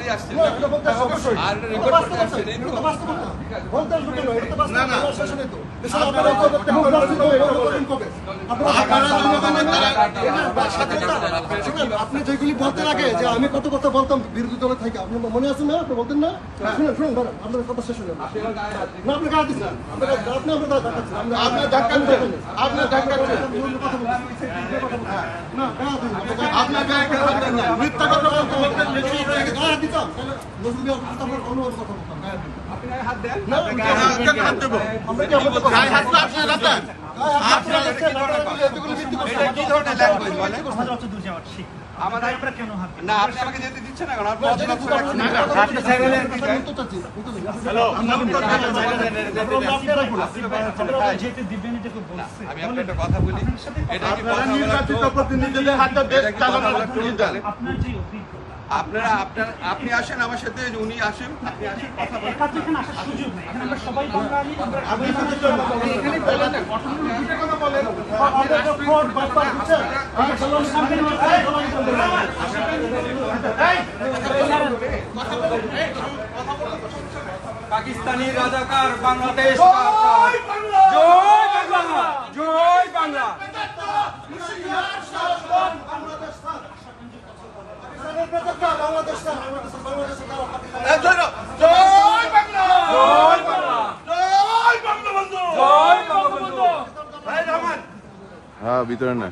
দিয়ে আসছেন আর রেকর্ড করতে আসছেন না না আপনি যেগুলি বলতে লাগে যে আমি কত কথা বলতাম বিরোধী দলে থেকে আপনি মনে আছেন না আপনি বলতেন না শুনুন শুনুন ধরেন আপনার কথা শেষ হয়ে না আপনি গায়ে দিচ্ছেন আপনি আমরা দেখাচ্ছেন আপনার ধাক্কা আপনার ধাক্কা না আপনার গায়ে মিথ্যা কথা বলতে গায়ে দিতাম নজরুল আপনার অনুরোধ কথা বলতাম আপনি হাত দেন না হাত দেব আমরা কি আমাদের গায়ে হাত তো আপনি রাখেন এটা কি ধরনের ল্যাঙ্গুয়েজ বলে আমাদের অত দূর যাওয়ার ঠিক আমাদের আমরা কেন হাত না আপনি আমাকে যেতে দিচ্ছেন না কারণ আপনি যেতে দিবেন এটা কেউ বলছে আমি আপনাকে একটা কথা বলি এটা কি কথা নির্বাচিত প্রতিনিধিদের হাতে দেশ চালানোর আপনার যে অভিজ্ঞতা আপনারা আপনি আসেন আমার সাথে উনি আসেন আপনি আসেন কথা বলেন একা তো এখানে আসার সুযোগ নেই এখানে আমরা সবাই বাঙালি আপনি এখানে বলেন না গঠনমূলক কথা বলেন পাকিস্তানি রাজাকার বাংলাদেশ জয় বাংলা জয় বাংলা জয় বাংলা জয় বাংলা জয় বাংলা জয় বঙ্গবন্ধু জয় বঙ্গবন্ধু হ্যাঁ ভিতরে না